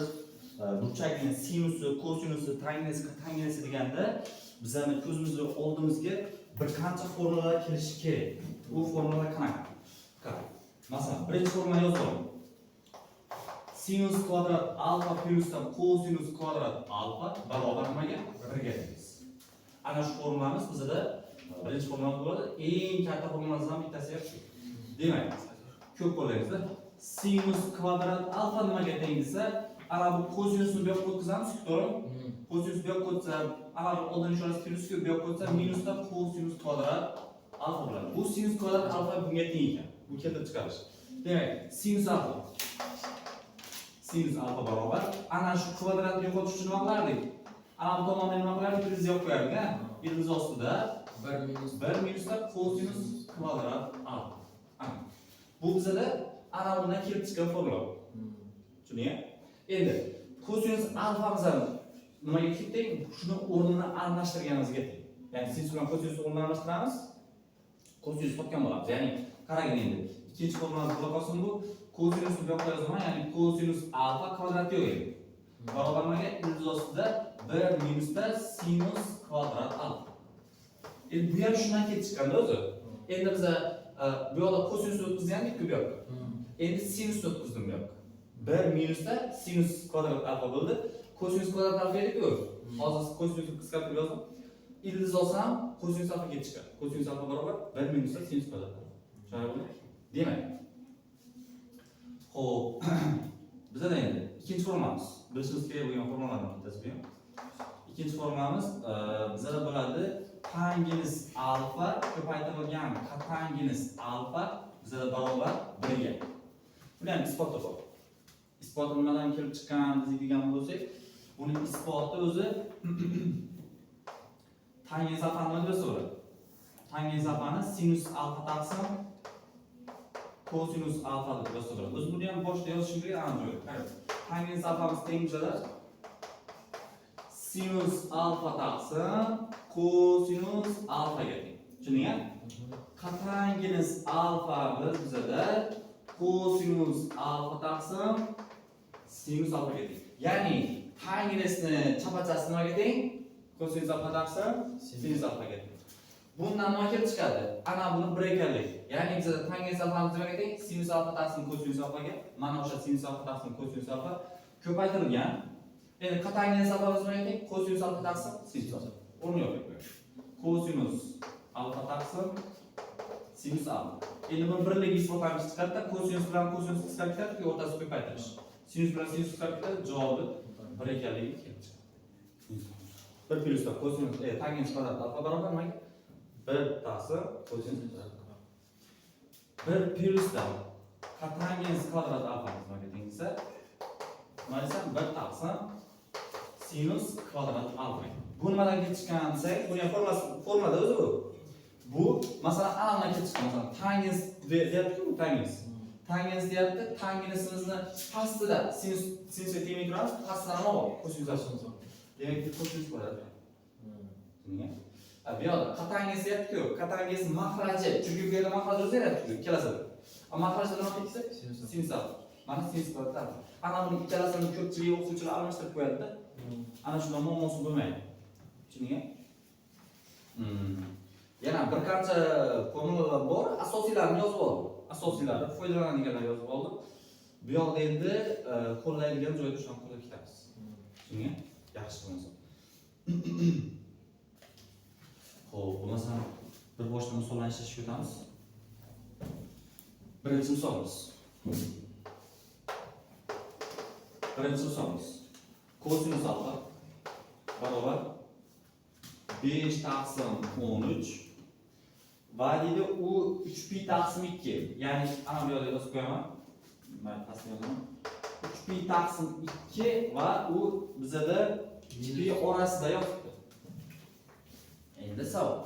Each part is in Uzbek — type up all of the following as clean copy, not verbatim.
biz burchakning sinusi, kosinusi, tangensi deganda bizlarni ko'zimizni oldimizga bir qancha formulalar kelishi kerak. Bu formulalar qanaqa? Qarang. Masalan, birinchi formulani yozib oling. Sinus kvadrat alfa plyusdan kosinus kvadrat alfa barobar nimaga? 1 ga deymiz. Ana shu formulamiz bizda birinchi formula bo'ladi. Eng katta formulalardan bittasi shu. Demak, ko'p qo'llaymiz-da. Sinus kvadrat alfa nimaga teng desa, ana bu kosinusni bu yoqqa o'tkazamiz, to'g'rimi? Kosinus bu yoqqa o'tsa, ana bu oldin ishorasi plyusga bu yoqqa o'tsa, minusda kosinus kvadrat alfa bo'ladi. Bu sinus kvadrat alfa bunga teng ekan. Bu keltirib chiqarish. Demak, sinus alfa barobar ana shu kvadratni yo'qotish uchun nima qilardik? Ana bu tomonda nima qilardik? Ildiz yo'q qo'yardik, ha? Ildiz ostida 1 minusda kosinus kvadrat alfa. Bu bizda ana bundan kelib chiqqan formula. Tushundingmi? Endi kosinus alfamizni nimaga ketdik? Shuni o'rnini almashtirganimizga teng. Ya'ni sinus bilan kosinus o'rnini almashtiramiz. Kosinus topgan bo'lamiz. Ya'ni qarang endi. İkinci formulamiz bo'la qolsin bu kosinusni bu yoqqa yozaman, ya'ni kosinus alfa kvadrat yo'q endi. Barobar nimaga? Ildiz ostida 1 minusda sinus kvadrat alfa. Endi bu ham shundan kelib chiqqanda o'zi. Endi biz bu yoqda kosinusni o'tkazgandik-ku bu yoqqa. Endi sinusni o'tkazdim bu yoqqa. 1 minusda sinus kvadrat alfa bo'ldi. Kosinus kvadrat alfa edi-ku. Hozir kosinusni qisqartirib yozdim. Ildiz olsam kosinus alfa kelib chiqadi. Kosinus alfa barobar 1 minusda sinus kvadrat alfa. Tushunarlimi? Demak. Xo'p, bizda endi ikkinchi formulamiz. Bilishimiz kerak bo'lgan formulalardan bittasi bu. Ikkinchi formulamiz bizda bo'ladi tangens alfa ko'paytirilgan kotangens alfa bizda barobar 1 ga. Buni ham isbotlab qo'ydik. Isboti nimadan kelib chiqqan deydigan bo'lsak, buning isboti o'zi tangens alfani nima deb so'radi? Tangens alfani sinus alfa taqsim kosinus alfa deb yozadilar. Biz buni ham boshda yozishimiz kerak ana joyda. Qarang. Tangens alfamiz teng bo'ladi. Sinus alfa taqsim kosinus alfaga teng. Tushundingmi? Kotangens alfa bizda kosinus alfa taqsim sinus alfaga teng. Ya'ni tangensni chapachasi nimaga teng? Kosinus alfa taqsim sinus alfaga teng. Bundan nima kelib chiqadi? Ana buni 1 ekanlik. Ya'ni bizda tangens alfamiz nimaga teng? Sinus alfa taqsim kosinus alfaga. Mana o'sha sinus alfa taqsim kosinus alfa ko'paytirilgan. Endi kotangens alfamiz nimaga teng? Kosinus alfa taqsim sinus alfa. O'rni yo'q qo'yamiz. Kosinus alfa taqsim sinus alfa. Endi buni birligi isbotlanib chiqadi. Kosinus bilan kosinus qisqarib ketadi, o'rtasi ko'paytirish. Sinus bilan sinus qisqarib ketadi, javobi 1 ekanligi kelib chiqadi. 1 plyusda kosinus tangens kvadrat alfa barobar nimaga? 1 taqsim kosinus alfa. 1 plyusda kotangens kvadrat alfa nimaga teng desa, mana desam 1 taqsim sinus kvadrat alfa. Bu nimadan kelib chiqqan desak, bu ham formulada o'zi bu. Bu masalan alamdan kelib chiqqan, masalan tangens deyapti-ku, tangens. Tangens deyapti, tangensimizni pastida sinusga tegmay turamiz, pastida nima bor? Kosinus alfa. Demak, kosinus kvadrat. Tushundingmi? Bu yoqda kotangens deyapti-ku, kotangens maxraji, chunki bu yerda maxraj o'zi deyapti-ku, ikkalasida. Maxrajda nima ketsa? Sinus alfa. Mana sinus kvadrat alfa. Ana buni ikkalasini ko'pchilik o'quvchilar almashtirib qo'yadi-da. Ana shundan muammosi bo'lmaydi. Tushundingmi? Yana bir qancha formulalar bor, asosiylarni yozib oldim. Asosiylarni foydalanadiganlar yozib oldim. Bu yoqda endi qo'llaydigan joyda shuni qo'llab ketamiz. Tushundingmi? Yaxshi bo'lsa. Xo'p, bo'lmasa bir boshqa misollarni ishlashga o'tamiz. Birinchi misolimiz. Kosinus alfa barobar 5 taqsim 13 va deydi u 3pi taqsim 2. Ya'ni ana bu yerda yozib qo'yaman. Mana pastga yozaman. 3pi taqsim 2 va u bizada 2pi orasida yotibdi. Endi savol.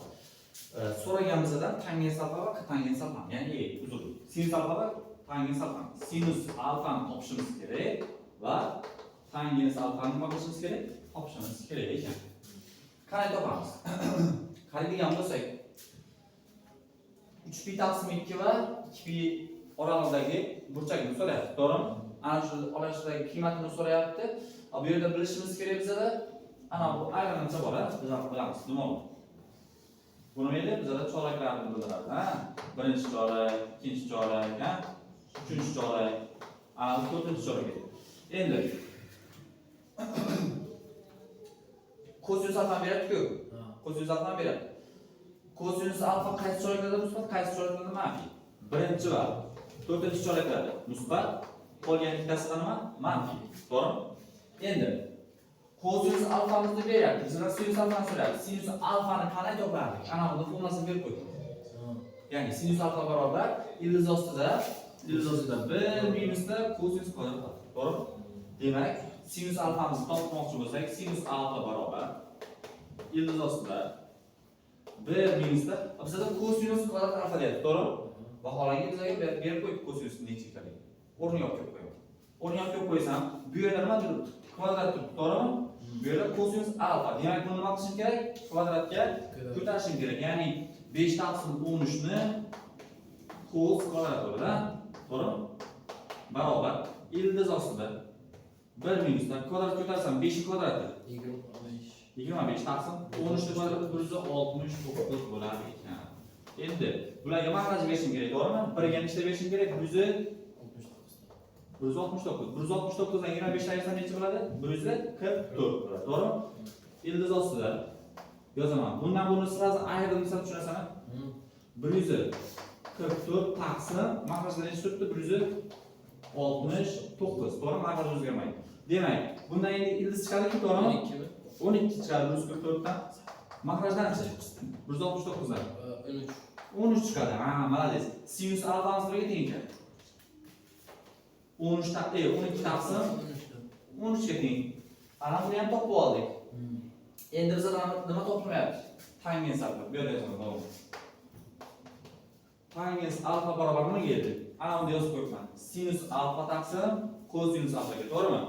So'ragan bizdan tangens alfa va kotangens alfa, ya'ni uzr, sinus alfa va tangens alfa. Sinus alfani topishimiz kerak va tangens alfani nima qilishimiz kerak? Topishimiz kerak ekan. Qanday topamiz? Qaraydigan bo'lsak, 3pi taqsim 2 va 2pi oralig'idagi burchakni so'rayapti, to'g'rimi? ana shu olashdagi qiymatini so'rayapti. Bu yerda bilishimiz kerak bizada ana bu aylanmacha bor, biz ham bilamiz, nima bu? Buni mayli bizada choraklarni bildiradi, ha? Birinchi chorak, ikkinchi chorak, ha? Uchinchi chorak, to'rtinchi chorak. Endi kosinus alfa beradi-ku. Kosinus alfa beradi. Kosinus alfa qaysi choraklarda musbat, qaysi choraklarda manfiy? Birinchi va to'rtinchi choraklarda musbat, qolgan ikkitasida nima? Manfiy. To'g'rimi? Endi kosinus alfamizni beryapti. Bizlar sinus alfani so'rayapti. Sinus alfani qanday topardik? Ana buni formulasini berib qo'ydik. Ya'ni sinus alfa barobar ildiz ostida 1 minusda kosinus kvadrat. To'g'rimi? Demak, sinus alfamizni topmoqchi bo'lsak, sinus alfa barobar ildiz ostida 1 minusda bizda kosinus kvadrat alfa deyapti. To'g'rimi? Vaholanki bizga berib qo'ydik kosinusni necha ekanligini. O'rni yo'q deb qo'yaman. O'rni yo'q deb qo'ysam, bu yerda nima turibdi? Kvadrat turibdi. To'g'rimi? Bu yerda kosinus alfa. Demak, buni nima qilishim kerak? Kvadratga ko'tarishim kerak. Ya'ni 5 taqsim 13 ni cos kvadrat bo'ladi, to'g'rimi? Barobar ildiz ostida 1 minusdan kvadrat ko'tarsam 5 kvadrati 25 taqsim 13 kvadrati 169 bo'ladi ekan. Endi bularga mahraj berishim kerak, to'g'rimi? Birga nechta berishim kerak? 169. 169 dan 25 ayirsa necha bo'ladi? 144 bo'ladi, to'g'rimi? Ildiz ostida yozaman. Bundan buni sirasi ayirdim desam tushunasanmi? 144 taqsim mahrajda necha turibdi? 169. To'g'rimi? Mahraj o'zgarmaydi. Demak, bundan endi ildiz chiqadiki, to'g'rimi? 12 chiqadi 144 dan. Mahrajdan 169 dan 13 chiqadi. Ha, malades. Sinus alfamiz nega teng ekan? 12 taqsim 13 ga teng. Ana buni ham topib oldik. Endi biz nima topilmayapti? Tangens alfa. Bu yerda yozaman, to'g'ri. Tangens alfa barobar nima keldi? Ana buni yozib qo'yibman. Sinus alfa taqsim kosinus alfaga, to'g'rimi?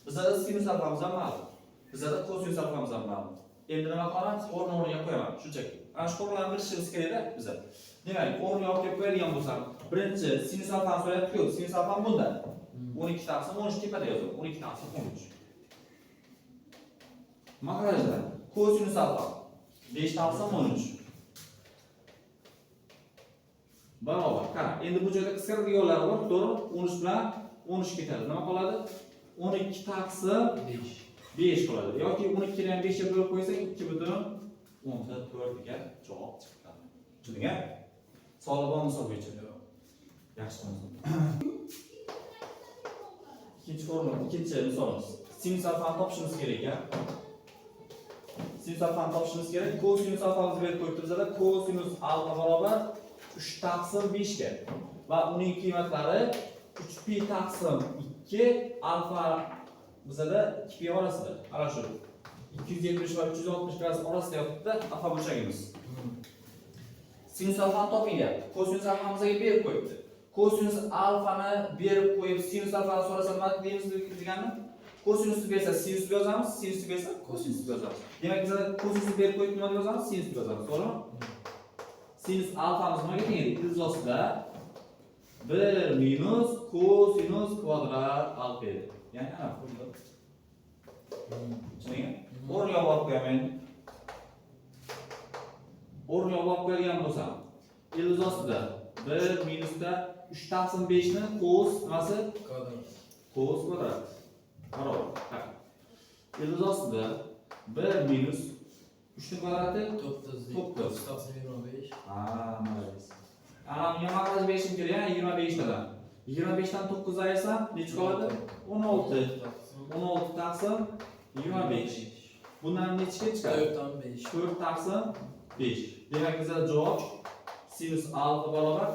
Bizda sinus alfamiz ham ma'lum. Bizda kosinus alfamiz ham ma'lum. Endi nima qilaman? O'rniga qo'yaman, shunchaki. Ana shu formulani bilishimiz kerak-da bizda. Demak, o'rniga olib kelib qo'yadigan bo'lsam, birinchi sinus alfani so'rayapti-ku, sinus alfam bunda. 12 taqsim 13 tepada yozaman. 12 taqsim 13. Mahrajda kosinus alfa 5 taqsim 13. Barobar. Qara, endi bu joyda qisqartirgan yo'llari bor, to'g'ri? 13 bilan 13 ketadi. Nima qoladi? 12 taqsim 5 qoladi. Yoki 12 ni ham 5 ga bo'lib qo'ysak 2,4 ga javob chiqadi. Tushundingmi? Sog'lom misol bo'yicha. Yaxshi bo'lsin. Ikkinchi formula, ikkinchi misolimiz. Sinus alfani topishimiz kerak ekan. Sinus alfani topishimiz kerak. Kosinus alfamizni berib qo'yibdi bizda. Kosinus alfa barobar 3 taqsim 5 ga va uning qiymatlari 3pi taqsim 2 alfa bizda 2pi orasida. Ana shu 270 va 360 gradus orasida yotibdi alfa burchagimiz. Sinus alfani toping deyapti. Kosinus alfamizga berib qo'yibdi. Kosinus alfani berib qo'yib, sinus alfani so'rasa nima deymiz degani? Kosinusni bersa sinusni yozamiz, sinusni bersa kosinusni yozamiz. Demak, biz kosinusni berib qo'yib nima yozamiz? Sinusni yozamiz, to'g'rimi? Sinus alfamiz nimaga teng edi? Ildiz ostida 1 minus kosinus kvadrat alfa edi. Ya'ni ana formula. Tushundingmi? O'rniga olib qo'yaman. O'rniga olib qo'ygan bo'lsam, ildiz ostida 1 minusda 3 taqsim 5 ni cos nimasi? Kvadrat. Cos kvadrat. Barobar. Ildiz ostida 1 minus 3 ni kvadrati 9 taqsim 25. Ha, malades. Ana bunga mahraj berishim kerak, 25 dan. 25 dan 9 ayirsam necha qoladi? 16. 16 taqsim 25. Bundan necha chiqadi? 4 taqsim 5. Demak, bizda javob sinus alfa barobar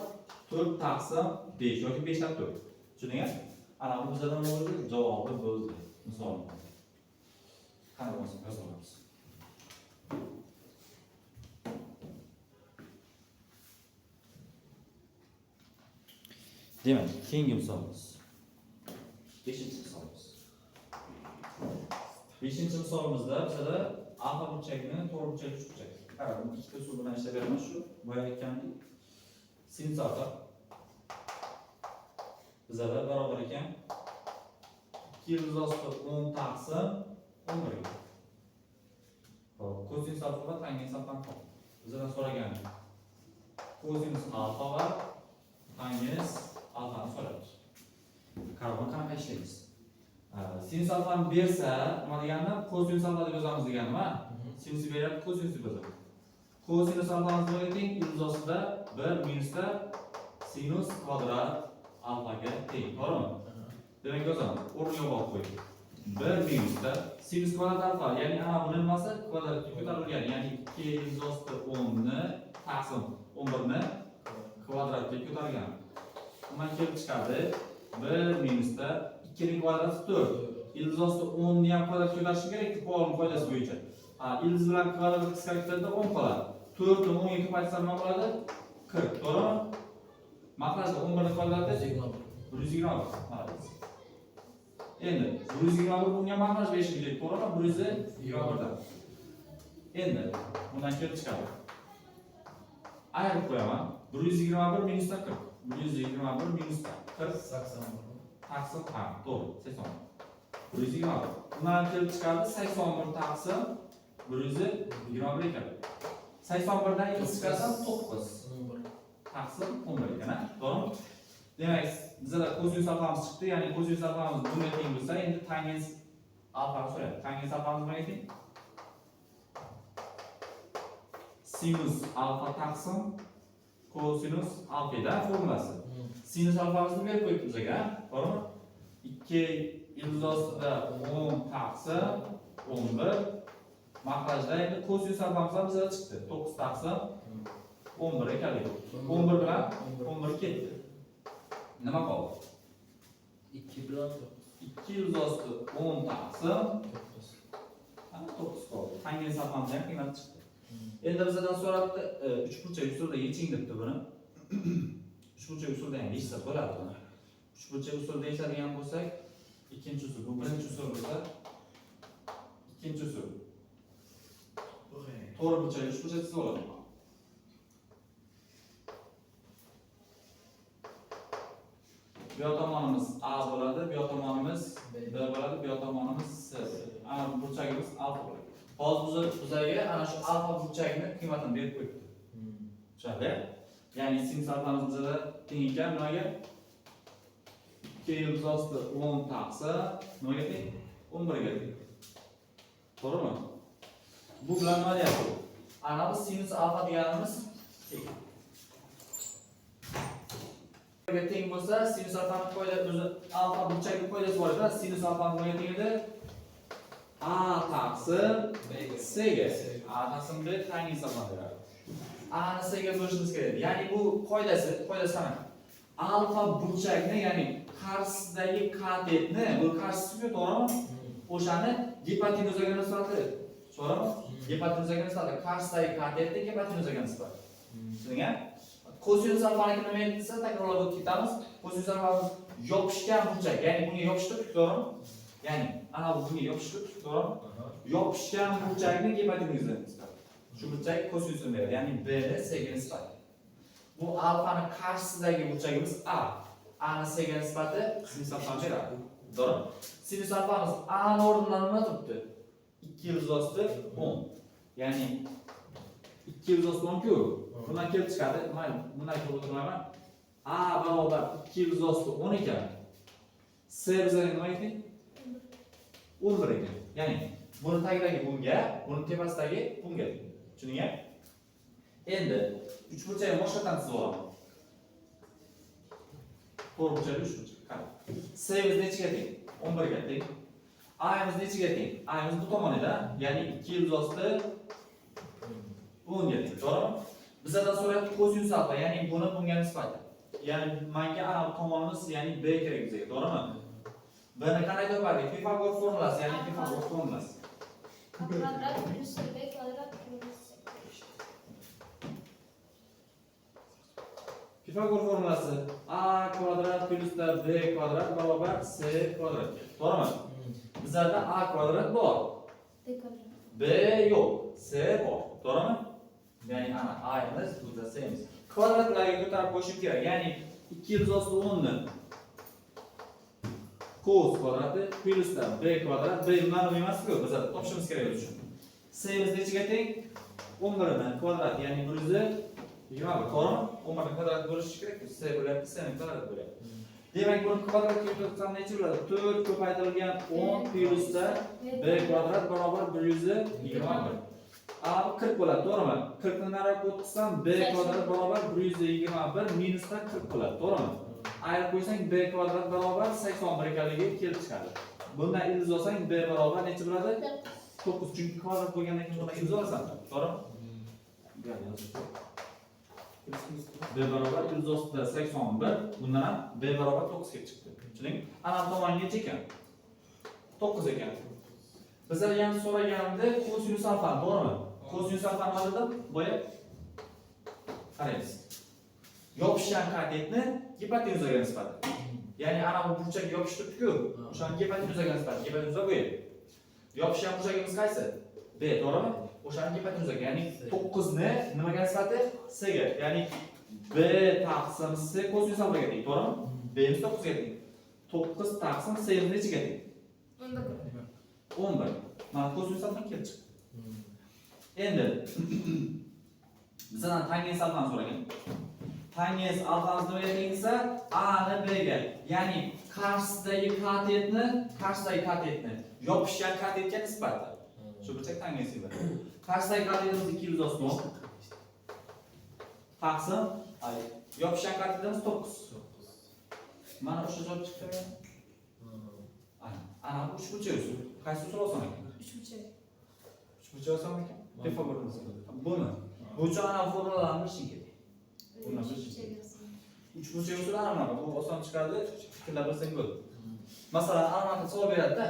4 taqsim 5 yoki 5 dan 4. Tushundingmi? Ana bu bizda nima bo'ldi? Javobi bo'ldi. Misol. Qanday bo'lsa yozamiz. Demak, keyingi misolimiz. 5-misolimiz. 5-misolimizda bizda alfa burchagini to'g'ri burchak 3 burchak. Qara, bu ikkita usul bilan ishlab beraman shu. Boya aytgandek, sinus alfa bizda barobar ekan 2 yıldız osti 10 taqsim 11. Hop, kosinus alfa va tangens alfa qoldi. Bizdan so'ragan kosinus alfa va tangens alfani so'raymiz. Qarabon qanaqa ishlaymiz? Sinus alfani bersa, nima degani? Kosinus alfa deb yozamiz deganimi? Sinus beradi, kosinus deb yozamiz. Kosinus alfamiz nima teng? Yuz ostida 1 minusda sinus kvadrat alfaga teng, to'g'rimi? Demak yozamiz. O'rniga olib qo'ydik. 1 minusda sinus kvadrat alfa, ya'ni ana buni nimasi? Kvadratga ko'tarilgan, ya'ni 2 yuz osti 10 ni taqsim 11 ni kvadratga ko'tarilgan. Bundan kelib chiqadi 1 minusda 2 ning kvadrati 4. Yuz osti 10 ni ham kvadratga ko'tarish kerak, Po'lning qoidasi bo'yicha. Ildiz bilan kvadratni qisqa bitirda 10 qoladi. 4 ni 10 ga ko'paytirsam nima bo'ladi? 40, to'g'rimi? Maqsadda 11 ni kvadrati 120. Malades. Endi 121 bunga mahraj 5 kerak, to'g'rimi? 121 dan. Endi bundan kelib chiqadi. Ayirib qo'yaman. 121 minusdan 40. 121 minusdan 40 80. taqsim to'g'ri, 80. 121. Bundan kelib chiqadi 81 taqsim 121 ekan. 81 dan 2 chiqarsam 9 taqsim 11 ekan, to'g'rimi? Demak, bizda kosinus alfamiz chiqdi, ya'ni kosinus alfamiz bunga teng bo'lsa, endi tangens alfani so'raydi. Tangens alfamiz nimaga teng? Sinus alfa taqsim kosinus alfa da formulasi. Sinus alfamizni berib qo'yibdi bizga, to'g'rimi? 2 yuz ostida 10 taqsim 11 maqtajda endi kosinus alfamiz ham bizga chiqdi. 9 taqsim 11 ekanligi. 11 bilan 11 ketdi. Nima qoldi? 2 bilan 2 yuz osti 10 taqsim 9 qoldi. Tangens alfamiz ham qiymati chiqdi. Endi bizdan so'rabdi, 3 burchak usulida yeching debdi buni. 3 burchak usulida ham yechsa bo'ladi buni. 3 burchak usulida yechadigan bo'lsak, ikkinchi usul, bu birinchi usul bo'lsa, ikkinchi usul. To'g'ri burchak, 3 burchak chizib oladi. Bu yoq tomonimiz A bo'ladi, bu yoq tomonimiz B bo'ladi, bu yoq tomonimiz C. Ana burchagimiz alfa bo'ladi. Hozir bizlarga ana shu alfa burchagini qiymatini berib qo'yibdi. Tushunarli? Ya'ni sinus alfamiz bizda teng ekan, nimaga? 2 yuz osti 10 taqsim nimaga teng? 11 ga teng. To'g'rimi? Bu bilan nima deyapti? Ana bu sinus alfa deganimiz teng. Ga teng bo'lsa, sinus alfaning qoidasi o'zi alfa burchagini qoidasi bor edi. Sinus alfaning nimaga teng edi? A taqsim C ga. A taqsim B tangens alfa beradi. A ni C ga bo'lishimiz kerak. Ya'ni bu qoidasi qanaqa? Alfa burchagini, ya'ni qarshisidagi katetni, bu qarshisi-ku, to'g'rimi? O'shani gipotenuzaga nisbati. To'g'rimi? Gipotenuzaga nisbati qarshisidagi katetni gipotenuzaga nisbati. Tushundingmi? Kosinus alfani nima desa, takrorlab o'tib ketamiz. Kosinus alfamiz yopishgan burchak, ya'ni bunga yopishtirib, to'g'rimi? Ya'ni ana bunga yopishtirib, to'g'rimi? Yopishgan burchakni gipotenuzaga nisbati. Shu burchak kosinusini beradi, ya'ni B ni C ga nisbati. Bu alfani qarshisidagi burchagimiz A. A ni C ga nisbati sinus alfani beradi. To'g'rimi? Sinus alfamiz A ni o'rnidan nima turibdi? 2 yuz osti 10. Ya'ni 2 yuz osti 10 ku. Bundan kelib chiqadi. Mayli, bundan kelib o'tiraman. A barobar 2 yuz osti 10 ekan. C bizga nima ekan? 11 ekan. Ya'ni buni tagidagi bunga, buni tepasidagi bunga. Tushundingmi? Endi 3 burchakni boshqadan chizib olaman. To'g'ri burchak 3 burchak. Qarang. C biz nechiga teng? 11 ga teng. A imiz nechiga teng? A imiz bu tomonida, ya'ni 2 yuz osti 10 ga teng. To'g'rimi? Bizdan so'rayapti kosinus alfa, ya'ni buni bunga nisbatan. Ya'ni menga ana bu tomonimiz, ya'ni B kerak bizga, to'g'rimi? Buni qanday topardik? Pifagor formulasi, ya'ni Pifagor formulasi. Kvadrat plus B kvadrat plus Pifagor formulasi A kvadrat plus B kvadrat barobar C kvadrat. To'g'rimi? Bizda A kvadrat bor. D kvadrat. B yo'q, C bor. To'g'rimi? Ya'ni ana A imiz, bizda C imiz. Kvadratlarga ko'tarib qo'yishim kerak. Ya'ni 2 yuz osti 10 ni cos kvadrati plyusdan b kvadrat b ma'lum emas-ku, biz topishimiz kerak o'zi uchun. C biz nechiga teng? 11 dan kvadrat, ya'ni 121, to'g'rimi? 11 dan kvadrat bo'lishi kerak-ku. C bo'lyapti, C ni kvadrat bo'lyapti. Demak, buni kvadratga yuqtirsam necha bo'ladi? 4 ko'paytirilgan 10 plyusda b kvadrat barobar 121. A 40 bo'ladi, to'g'rimi? 40 ni nariroqqa o'tkazsam b kvadrat barobar 121 minusda 40 bo'ladi, to'g'rimi? Ayirib qo'ysang b kvadrat barobar 81 ekanligi kelib chiqadi. Bundan ildiz olsang b barobar necha bo'ladi? 9. Chunki kvadrat bo'lgandan keyin bundan ildiz olasan, to'g'rimi? B barobar 181, bundan ham b barobar 9 kelib chiqdi. Tushuning? Ana tomon necha ekan? 9 ekan. Bizlar yana so'raganda kosinus alfa, to'g'rimi? Kosinus alfa nima dedim? Boya qaraymiz. Yopishgan katetni gipotenuzaga nisbatan. Ya'ni ana bu burchak yopishtiribdi-ku, o'shani gipotenuzaga nisbatan. Gipotenuza bu edi. Yopishgan burchagimiz qaysi? B, to'g'rimi? O'shani gipotenuzaga, ya'ni 9 ni nimaga nisbati? C ga. Ya'ni B taqsim C kosinus alfaga teng, to'g'rimi? B imiz 9 ga teng. 9 taqsim C nechiga teng? 11. Mana kosinus alfa kelib chiqdi. Endi bizdan tangens alfani so'ragan. Tangens alfamiz nimaga teng desa, A ni B ga, ya'ni qarshisidagi katetni yopishgan katetga nisbatan. Shu burchak tangensi bor. Qarshidagi katetimiz 210 taqsim yopishgan katetimiz 9. Mana o'sha javob chiqdi. Ana bu uchburchak usul. Qaysi usul oson ekan? Uchburchak. Uchburchak oson ekan? Pifagor usul. Buni. Bu uchun ana formulalarni bilishing kerak. Buni bilishing kerak. Uchburchak usuli ana bunaqa. Bu oson chiqadi. Fikrlab bilsang bo'ldi. Masalan, ana bunaqa savol beradi-da.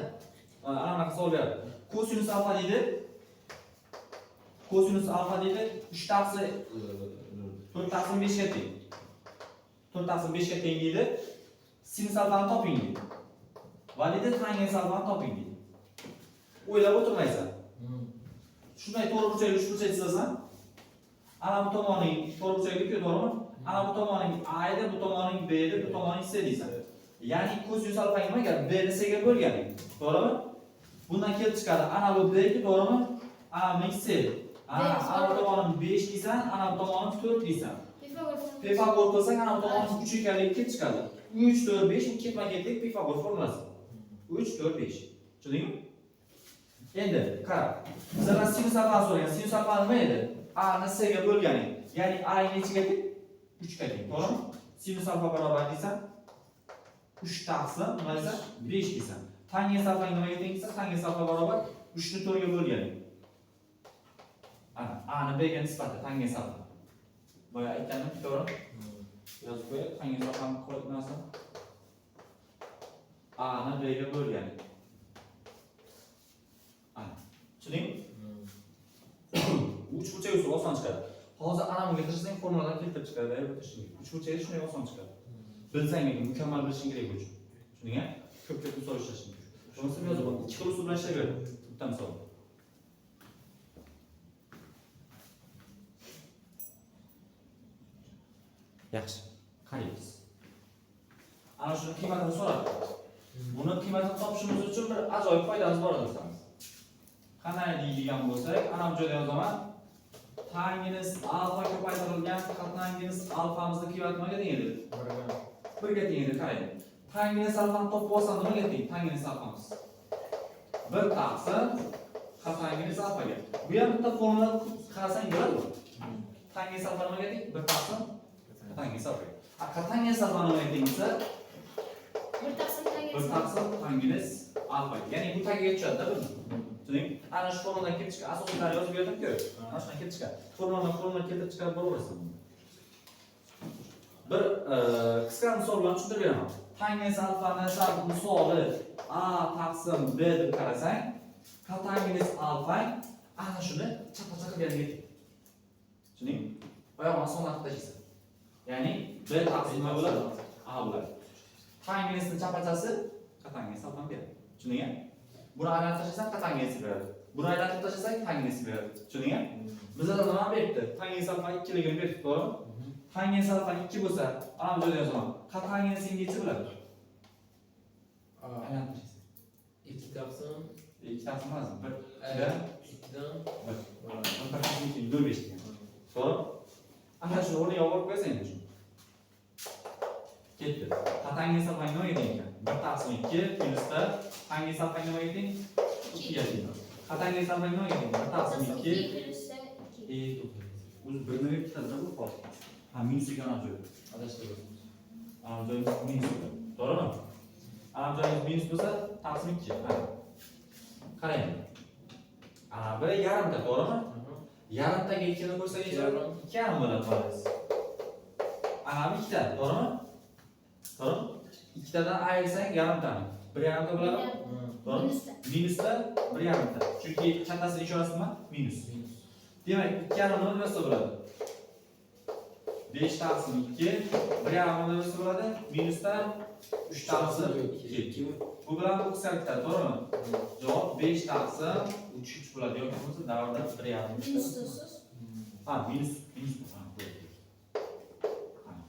Ana bunaqa savol beradi. Kosinus alfa deydi. Kosinus alfa deydi. 3 taqsim 4 taqsim 5 ga teng. 4 taqsim 5 ga teng deydi. Sinus alfani toping deydi. Va deydi tangens alfani toping deydi. O'ylab o'tirmaysan. Shunday to'g'ri burchakli uchburchak chizasan. Ana bu tomoning to'g'ri burchakli-ku, to'g'rimi? Ana bu tomoning A edi, bu tomoning B edi, bu tomoning C deysan. Ya'ni kosinus alfa nimaga? B ni C ga bo'lganing. To'g'rimi? Bundan kelib chiqadi. Ana bu B ki, to'g'rimi? Ana bu C. Ana bu tomonim 5 deysan, ana bu tomonim 4 deysan. Pifagor qilsang, ana bu tomonim 3 ekanligi kelib chiqadi. 3 4 5 bu ketma-ketlik Pifagor formulasi. 3 4 5. Tushundingmi? Endi qara. Bizlar sinus alfani so'ragan. Sinus alfa nima edi? A ni C ga bo'lganing. Ya'ni A nechiga teng? 3 ga teng. To'g'rimi? Sinus alfa barobar deysan 3 taqsim nima desa 5 deysan. Tangens alfa nimaga teng desa, tangens alfa barobar 3 ni 4 ga bo'lganing. Ana A ni B ga nisbatan tangens alfa. Boya aytganim to'g'ri? Yozib qo'yib, tangens alfani qo'yib narsa. A ni B ga bo'lganing. Ana. Tushuning? Uchburchak usuli oson chiqadi. Hozir ana bunga tirishsang formulalarni keltirib chiqadi, albatta. Uchburchak shunday oson chiqadi. Bilsang lekin mukammal bilishing kerak bu uchun. Tushundingmi? Ko'p misol ishlashing. Bunisi yozib ol. Ikki xil usul bilan ishlayveradi. Bitta misol. Yaxshi. Qaraymiz. Ana shuni qiymatini so'radi. Buni qiymatini topishimiz uchun bir ajoyib foydamiz bor do'stlar. Qanday deydigan bo'lsak, ana bu joyda yozaman. Tangens alfa ko'paytirilgan tangens alfamizni qiymati nimaga teng edi? 1 ga teng edi, qarang. Tangens alfani topib olsam nimaga teng? Tangens alfamiz 1 taqsim tangens alfaga. Bu ham bitta formula qarasang bo'ladi. Tangens alfa nimaga teng? 1 taqsim tangens alfaga. Tangens alfa nimaga teng desa 1 taqsim tangens alfaga. Ya'ni bu tagiga tushadi-da buni. Tushunding? Ana shu formuladan kelib chiqadi. Asoslarni yozib berdim-ku. Ana shundan kelib chiqadi. Formula keltirib chiqarib bo'laversin. Bir qisqa misol bilan tushuntirib beraman. Tangens alfani sal misoli A taqsim B deb qarasang, tangens alfa ana shuni chapa-chapa bergan. Tushunding? Oyog'ini sonlatib tashlaysan. Ya'ni B taqsim nima bo'ladi? A bo'ladi. Tangensni chapachasi tangens alfani beradi. Tushundingmi? Buni aylantirib tashlasan, tangens beradi. Buni aylantirib tashlasak, tangens beradi. Tushundingmi? Bizda nima beribdi? Tangens alfa 2 ligini beribdi, to'g'rimi? Tangens alfa 2 bo'lsa, ana bu joyda yozaman. Tangens necha bo'ladi? A aylantirasiz. 2 taqsim Ikki taqsim emas, bir 2dan bir 0,5 degan. To'g'ri? Ana shu o'rniga olib qo'ysang shu. Ketdi. Qat'angi hisoblang nima ekan? 1 taqsim 2 plyusda qat'angi hisoblang nima ekan? 2 ga teng. Qat'angi hisoblang nima ekan? 1 taqsim 2 plyusda 2. o'zi birni ikkitasi bo'lib qoldi. Ha, minus ekan ana joy. adashtirib. Ana joyimiz minus ekan. To'g'rimi? Ana joyimiz minus bo'lsa, taqsim 2. Ha. Qarang. Ana bir yarimta, to'g'rimi? Yarimtaga 2 ni qo'ysak, 2,5 bo'ladi, xolos. Ana bu ikkita, to'g'rimi? To'g'ri? Ikkitadan ayirsak yarimtani. 1,5 bo'ladi. To'g'ri? Minusda 1,5. Chunki kattasini ishorasizmi? Minus. Demak, 2,5 nima bo'lsa bo'ladi? 5 taqsim 2, 1,5 nima bo'lsa bo'ladi? Minusda 3 taqsim 2. Bu bilan bu qisqa ketadi, to'g'rimi? Javob 5 taqsim 3 bo'ladi. Yoki bo'lmasa davrda 1,5. Minusdasiz. Ha, minus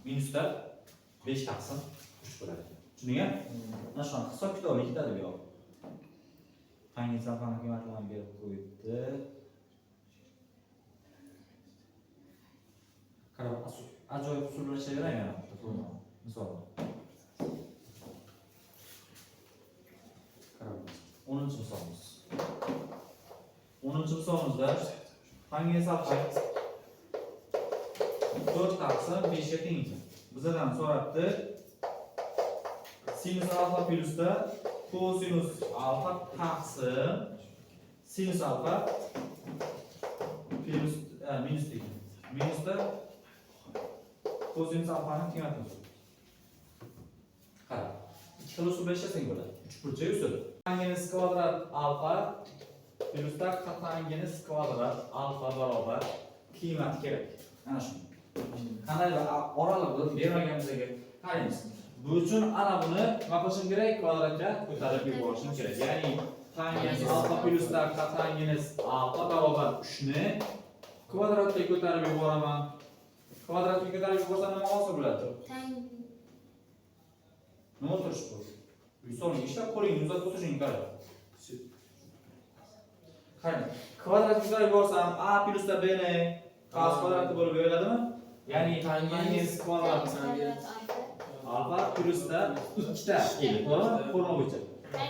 minusda 5 taqsim 3 bo'ladi. Tushundingmi? Mana shu hisob kitobni ketadi bu yoq. Qangi safani qiymatlarini berib qo'yibdi. Qarab, ajoyib usullashaverang yana. Misol. Qarab, 10-misolimiz. 10-misolimizda qangi safa 4 taqsim 5 ga teng ekan. Bizdan so'rabdi. Sinus alfa plyusda kosinus alfa taqsim sinus alfa plyus minus ekan. Minusda kosinus alfaning qiymati. Qarab. 2 xil usul ishlasang bo'ladi. 3 burchak usul. Tangens kvadrat alfa plyusda tangens kvadrat alfa barobar qiymat kerak. Ana shu. Qanday oraliqni bermaganimizga qaraymiz. Bu uchun ana buni nima qilishim kerak? Kvadratga ko'tarib yuborishim kerak. Ya'ni tangens alfa plyusda tangens alfa barobar 3 ni kvadratga ko'tarib yuboraman. Kvadratga ko'tarib yuborsam nima hosil bo'ladi? Nima o'tirish bu? Misolni ishlab qo'lingni uzatib o'tirishing kerak. Qarang, kvadratga ko'tarib yuborsam a plyusda b ni qas kvadrati bo'lib beradimi? Ya'ni tangens kvadrat alfa plyusda 2 ta edi, to'g'rimi? Formula bo'yicha.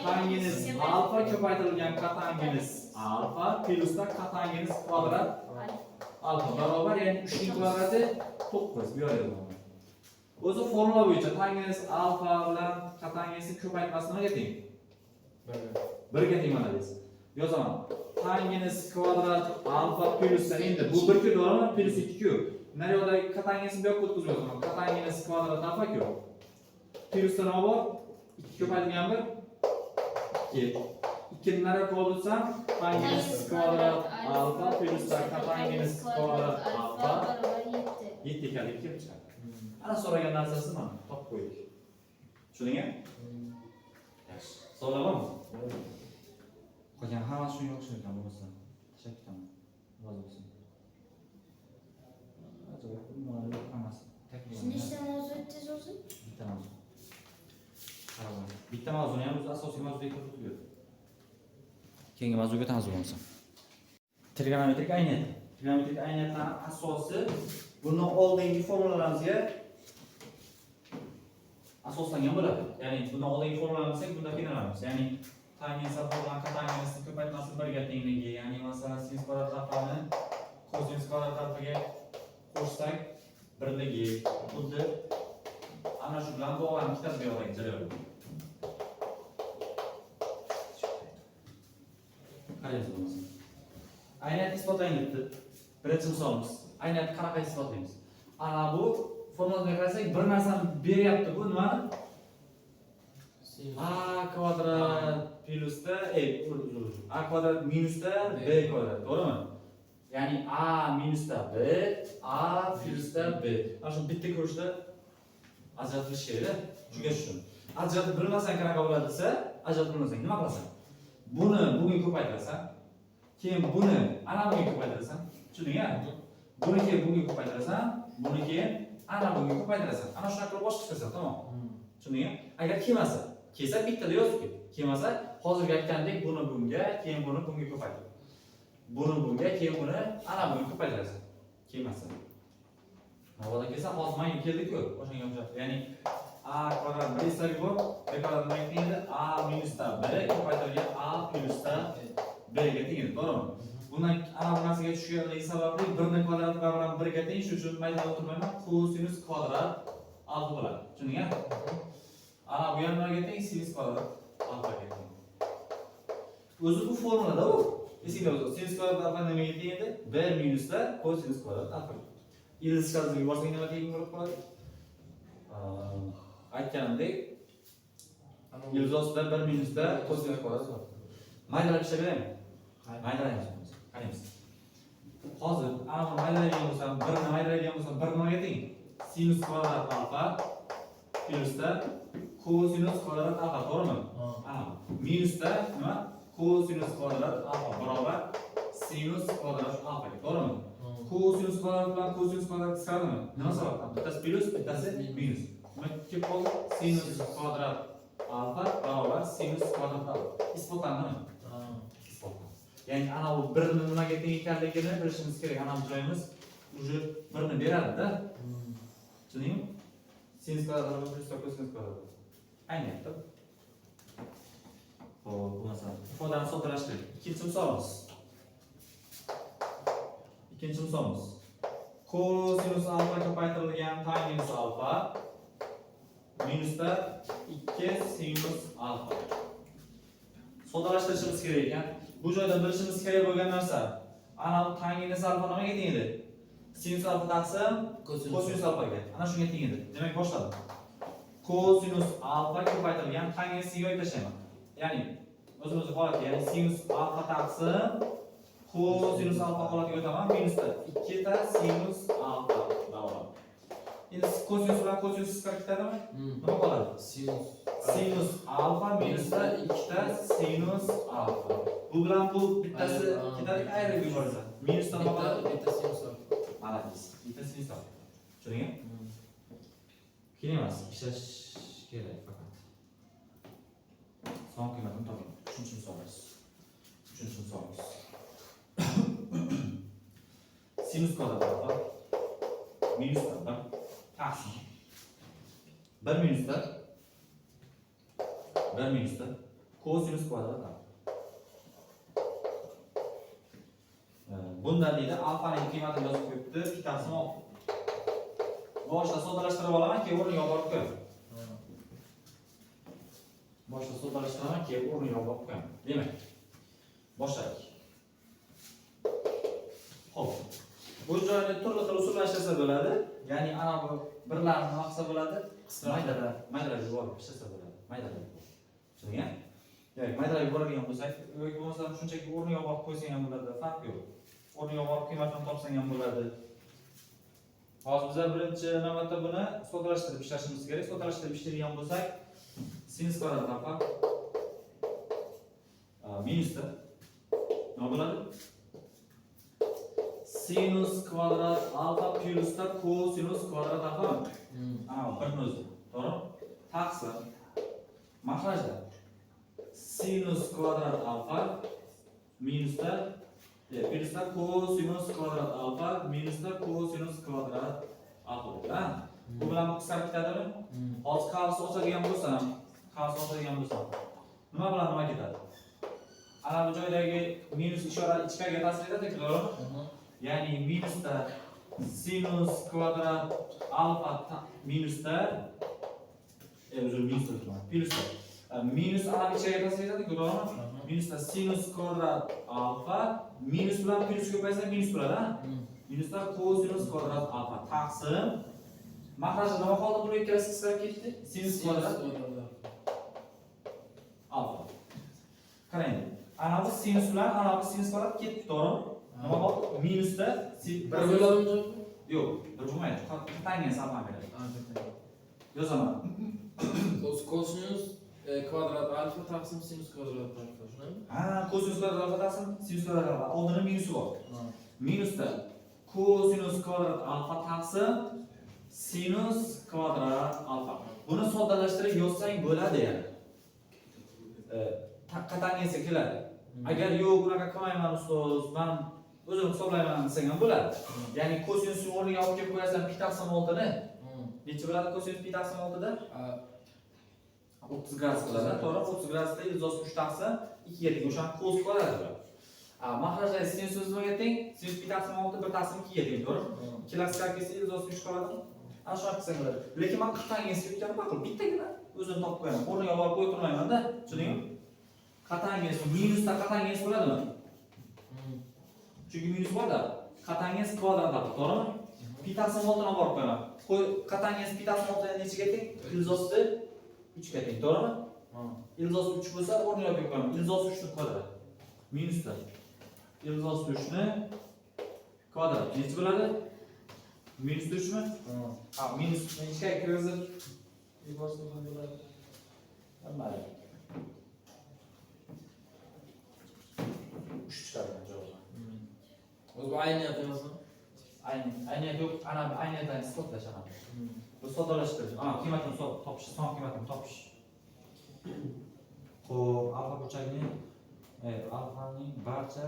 Tangens alfa ko'paytirilgan katangens alfa plyusda katangens kvadrat alfa barobar, ya'ni 3 ning kvadrati 9 bu yerda bo'ladi. O'zi formula bo'yicha tangens alfa bilan katangensni ko'paytmasi nimaga teng? 1 ga teng mana deysiz. Yozaman. Tangens kvadrat alfa plyusda endi bu 1 ku, to'g'rimi? Plyus 2 ku. Naryoqda katangensi bu yoqqa o'tkazib yozaman. Katangens kvadrat alfa ku. Plyusda nima bor? 2 ko'paytirilgan 1 2. 2 ni naryoqqa olsam tangens kvadrat alfa plyusda katangens kvadrat alfa 7 ekanligi kelib chiqadi. Ana so'ragan narsasi mana topib qo'ydik. Tushundingmi? Yaxshi. So'ralammi? Qolgan hammasi shunga o'xshagan bo'lsa, tashlab ketaman. Rozi bo'lsin. Ajoyib, nimalar hammasi taklif. Nechta mavzu o'tdingiz o'zi? Bitta mavzu. Qarang. Bitta mavzuni ham o'zi asosiy mavzuga kiritib. Keyingi mavzuga o'tamiz bo'lmasa. Trigonometrik ayniyat. Trigonometrik ayniyatning asosi bundan oldingi formulalarimizga asoslangan bo'ladi. Ya'ni bundan oldingi formulalarimizni bunda qiynalamiz. Ya'ni tangens alfa bilan katangensni ko'paytmasi 1 ga tengligi, ya'ni masalan sinus kvadrat alfani kosinus kvadrat alfaga qo'shsak birligi, xuddi ana shu bilan bog'lanib ketadi bu yoqdagi jarayon. Qaraymiz bo'lmasa. Ayniyat isbotlaymiz debdi. Birinchi misolimiz. Ayniyat qanaqa isbotlaymiz? Ana bu formulaga qarasak bir narsani beryapti. Bu nima? A kvadrat plyusda a kvadrat minusda b kvadrat, to'g'rimi? Ya'ni a minusda b, a plyusda b. Mana shu bitta ko'rishda ajratilish kerak-da. Shunga tushun. Ajratib bilmasang qanaqa bo'ladi desa, ajratib bilmasang nima qilasan? Buni bunga ko'paytirasan, keyin buni ana bunga ko'paytirasan. Tushundingmi? Buni keyin bunga ko'paytirasan, buni keyin ana bunga ko'paytirasan. Ana shunaqa qilib boshqa chiqasan, tamom. Tushundingmi? Agar kelmasa, Kelsa bittada yozib. Kelmasa, hozirgi aytgandek buni bunga, keyin buni bunga ko'paytir. Buni bunga, keyin buni ana bunga ko'paytirasiz. Kelmasa. Navoda kelsa hozir menga keldi-ku, o'shanga o'xshab. Ya'ni a kvadrat b bor, b kvadrat nima deydi? A minusda b ko'paytirilgan a plyusda b ga tengdir, to'g'rimi? Bundan ana bu narsaga tushganligi sababli 1 ning kvadrati bilan 1 ga teng, shuning uchun maydonda o'tirmayman, kosinus kvadrat alfa bo'ladi. Tushundingmi? Ana bu ham nimaga teng? Sinus kvadrat alfa ga teng. O'zi bu formulada u. Esingda bo'lsa, sinus kvadrat alfa nimaga teng edi? B minusda kosinus kvadrat alfa. Ildiz chiqarib yuborsang nima teng bo'lib qoladi? Aytganimdek, ildiz ostida 1 minusda kosinus kvadrat alfa. Maydalab ishlaveraymi? Maydalaymiz. Qaraymiz. Hozir ana buni maydalaydigan bo'lsam, 1 ni maydalaydigan bo'lsam, 1 nimaga teng? Sinus kvadrat alfa plyusda kosinus kvadrat alfa, to'g'rimi? Ana minusda nima? Kosinus kvadrat alfa barobar sinus kvadrat alfa, to'g'rimi? Kosinus kvadrat bilan kosinus kvadrat qisqaradimi? Nima sababdan? Bittasi plyus, bittasi minus. Nima kelib qoldi? Sinus kvadrat alfa barobar sinus kvadrat alfa. Isbotlandimi? Ya'ni ana bu 1 ni nimaga teng ekanligini bilishimiz kerak. Ana bu joyimiz uje 1 ni beradi-da. Tushundingmi? Sinus kvadrat alfa plyus kosinus kvadrat. Aynyapti. Xo'p, bu masalan ifodani soddalashtirdik. Ikkinchi misolimiz. Kosinus alfa ko'paytirilgan tangens alfa minusda 2 sinus alfa. Soddalashtirishimiz kerak ekan. Bu joyda bilishimiz kerak bo'lgan narsa, ana bu tangens alfa nimaga teng edi? Sinus alfa taqsim kosinus alfaga. Ana shunga teng edi. Demak, boshladim. Kosinus alfa ko'paytirilgan tangensiga yo'l tashlayman. Ya'ni o'zimiz holatga, ya'ni sinus alfa taqsim kosinus alfa holatiga o'taman, minusda 2 ta sinus alfa barobar. Endi kosinus bilan kosinus chiqarib ketadimi? Nima qoladi? Sinus alfa minusda 2 ta sinus alfa. Bu bilan bu bittasi ketadi, ayirib yuborsa. Minusdan nima qoladi? Bitta sinus alfa. Malades. Bitta sinus alfa. Tushundingmi? Keyin emas, ishlash kerak faqat. Son qiymatini toping. 3-misolimiz. Sinus kvadrat alfa minusdan 1 taqsim 1 minusda kosinus kvadrat alfa. Bunda deydi alfaning qiymatini yozib qo'yibdi, ikkitasini olib. Boshda soddalashtirib olaman, keyin o'rniga olib qo'yaman. Boshda soddalashtirib, keyin o'rniga olib qo'yaman. Demak, boshladik. Xo'p. Bu joyda turli xil usullar ishlasa bo'ladi. Ya'ni ana bu birlarni nima qilsa bo'ladi? Maydalab yuborib ishlasa bo'ladi. Maydalab. Tushundingmi? Yo'q, maydalab yuboradigan bo'lsak, yoki bo'lmasa shunchaki o'rniga olib qo'ysang ham bo'ladi, farq yo'q. O'rniga olib qiymatini topsang ham bo'ladi. Hozir biz birinchi navbatda buni soddalashtirib ishlashimiz kerak. Soddalashtirib ishlaydigan bo'lsak, sinus kvadrat alfa minusda nima bo'ladi? Sinus kvadrat alfa plyusda kosinus kvadrat alfa. Ana bir o'zi, to'g'ri? Taqsim mahrajda sinus kvadrat alfa minusda plyusda kosinus kvadrat alfa minusda kosinus kvadrat alfa. Bu bilan bu qisqarib ketadimi? Hozir qavs ochadigan bo'lsam, nima bilan nima ketadi? Ana bu joydagi minus ishora ichkariga ta'sir etadi-ku, to'g'rimi? Ya'ni minusda sinus kvadrat alfa minusda plyusda minus ana ichkariga ta'sir etadi-ku, to'g'rimi? Minusda sinus kvadrat alfa minus bilan plyus ko'paysa minus bo'ladi, ha? Minusda kosinus kvadrat alfa taqsim mahrajda nima qoldi? Buni ikkalasi qisqarib ketdi. Sinus kvadrat alfa. Qarang. Ana bu sinus bilan ana bu sinus kvadrat ketdi, to'g'rimi? Nima qoldi? Minusda bir bo'ladimi? Yo'q, bir bo'lmaydi. Tangens alfa beradi. Yozaman. Kosinus kvadrat alfa taqsim sinus kvadrat alfa, shunami? Ha, kosinus kvadrat alfa taqsim sinus kvadrat alfa. Oldini minusi bor. Minusda kosinus kvadrat alfa taqsim sinus kvadrat alfa. Buni soddalashtirib yozsang bo'ladi, ya'ni. qatangiga keladi. Agar yo'q bunaqa qilmayman ustoz, men o'zim hisoblayman desang ham bo'ladi. Ya'ni kosinusni o'rniga olib kelib qo'yasan pi taqsim 6 ni. Necha bo'ladi kosinus pi taqsim 6 da? 30 gradus qiladi. To'g'ri, 30 gradusda 163 taqsim 2 ga teng. O'shani cos qiladi bular. Mahrajda sinus so'z nima teng? Sinus pi taqsim 6 1 taqsim 2 ga teng, to'g'ri? 2 laskar kelsa 163 qoladi. Ana shunaqa qilsang bo'ladi. Lekin men qatangiga kelgan ma'qul. Bittagina o'zim topib qo'yaman. O'rniga olib qo'yib turmayman-da, tushundingmi? Qatangiz minusda qatangiz bo'ladimi? Chunki minus borda. Qatangiz kvadrat bo'ladi, to'g'rimi? Pi taqsim 6 ni olib borib qo'yaman. Qatangiz pi taqsim 6 nechaga teng? Ilzosti 3 ga teng, to'g'rimi? Ilzosti 3 bo'lsa o'rniga olib qo'yaman. Ilzosti 3 ni kvadrat. Minusda. Ilzosti 3 ni kvadrat. Necha bo'ladi? Minus 3 mi? Minus nechaga kirgizib yuborsa bo'ladi. Mayli. 3 chiqadi javob. O'zi bu ayniyat emasmi? Ayniyat yo'q, ana ayniyatdan hisoblash ana. Bu soddalashtirib, qiymatini topish, son qiymatini topish. Xo'p, alfa burchagini alfaning barcha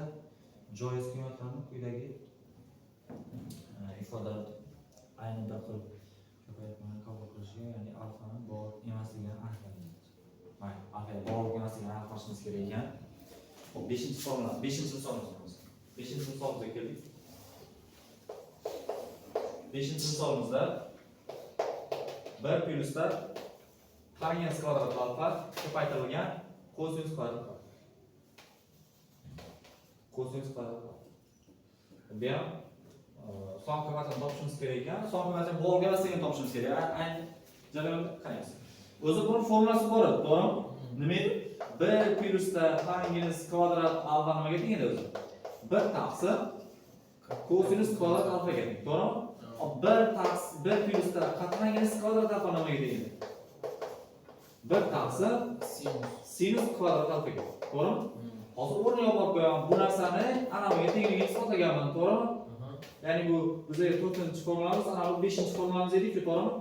joiz qiymatlarini quyidagi ifodalar ayni bir xil ko'paytmani qabul qilishiga, ya'ni alfaning bor emasligini aniqlaymiz. Mayli, alfaga bor emasligini aniqlashimiz kerak ekan. Xo'p, 5-formula, 5-misolimiz. 5-misolimizga keldik. 5-misolimizda 1 plyusda tangens kvadrat alfa ko'paytirilgan kosinus kvadrat. Kosinus kvadrat. Bu ham son qiymatini topishimiz kerak ekan. Son qiymatini bor emasligini topishimiz kerak. Ayni jarayonni qaraymiz. O'zi buni formulasi bor edi, to'g'rimi? Nima edi? 1 plyusda tangens kvadrat alfa nimaga teng edi o'zi? 1 taqsim kosinus kvadrat alfaga teng, to'g'rimi? 1 plyusda tangens kvadrat alfa nimaga teng edi? 1 taqsim sinus kvadrat alfaga, to'g'rimi? Hozir o'rniga olib qo'yaman. Bu narsani ana bunga tengligini isbotlaganman, to'g'rimi? Ya'ni bu bizga 4-formulamiz, ana bu 5-formulamiz edi-ku, to'g'rimi?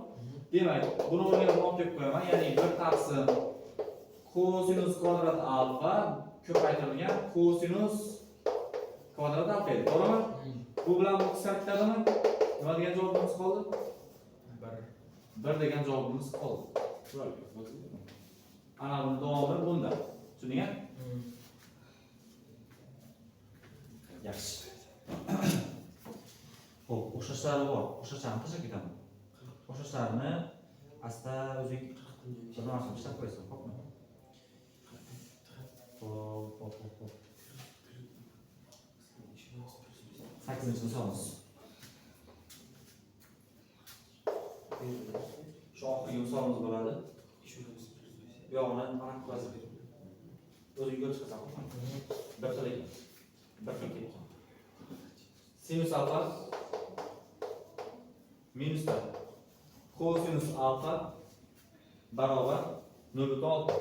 Demak, buni o'rniga olib kelib qo'yaman. Ya'ni 1 taqsim kosinus kvadrat alfa ko'paytirilgan kosinus kvadrat alfa edi, to'g'rimi? Bu bilan bu qisqarib ketadimi? Nima degan javobimiz qoldi? 1 degan javobimiz qoldi. Ana buni davomi bunda. Tushundingmi? Yaxshi. Xo'p, o'xshashlari bor. O'xshashlarni tashlab ketaman. O'xshashlarni asta o'zing bir narsa ishlab qo'yasan, xo'pmi? Xo'p. 8-misolimiz. Shu oxirgi misolimiz bo'ladi. Yo'g'ini aniq qilasiz. O'zing ko'rib chiqasan, xo'pmi? Bir xil ekan. Sinus alfa minusda kosinus alfa barobar 0.6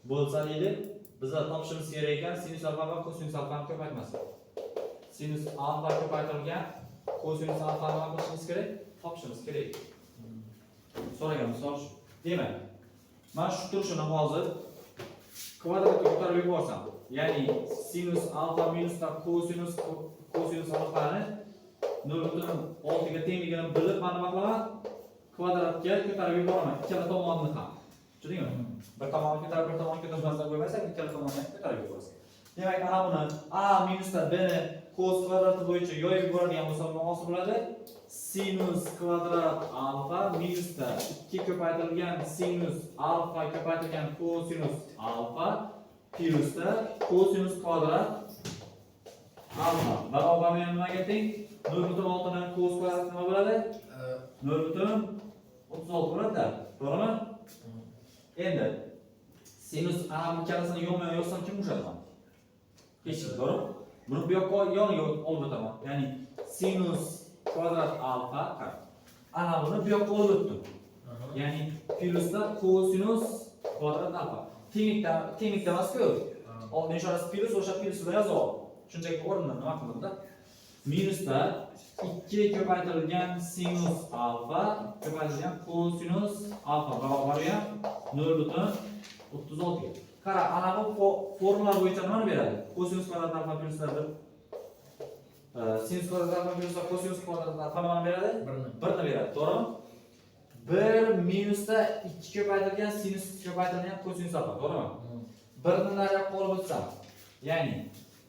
bo'lsa deydi, bizlar topishimiz kerak ekan sinus alfa va kosinus alfani ko'paytmasi. Sinus alfa ko'paytirilgan kosinus alfani nima qilishimiz kerak? Topishimiz kerak. So'ragan misol shu. Demak, men shu turishini hozir kvadratga ko'tarib yuborsam, ya'ni sinus alfa minusda kosinus alfani 0.6 ga tengligini bilib, men nima qilaman? Kvadratga ko'tarib yuboraman, ikkala tomonini ham. Tushundingmi? Bir tomonni ko'tarib, bir tomonni ko'tarmasdan qo'ymasak, ikkala tomonni ko'tarib yuborasiz. Demak, ana buni a minusda b ni cos kvadrati bo'yicha yoyib yuboradigan bo'lsam, nima hosil bo'ladi? Sinus kvadrat alfa minusda 2 ko'paytirilgan sinus alfa ko'paytirilgan kosinus alfa plyusda kosinus kvadrat alfa barobar nimaga teng? 0.6 dan cos kvadrat nima bo'ladi? 0.36 bo'ladi-da, to'g'rimi? Endi sinus ana bu ikkalasini yonma-yon yozsam kim ushadi? Hech kim, to'g'rimi? Buni bu yoqqa yoniga olib o'taman. Ya'ni sinus kvadrat alfa qara. Ana buni bu yoqqa olib o'tdim. Ya'ni plyusda kosinus kvadrat alfa. Tenglikda emas-ku. Oldin ishorasi plyus, o'sha plyusni yozib ol. Shunchaki o'rnidan nima qildim-da? Minusda 2 ko'paytirilgan sinus alfa ko'paytirilgan kosinus alfa barobar ham 0.36 36 ga. Qara, ana bu formula bo'yicha nimani beradi? Kosinus kvadrat alfa plus 1 sinus kvadrat alfa plus kosinus kvadrat alfa nimani beradi? 1 ni beradi, to'g'rimi? 1 minusda 2 ko'paytirilgan sinus ko'paytirilgan kosinus alfa, to'g'rimi? 1 ni nariyoqqa olib o'tsam, ya'ni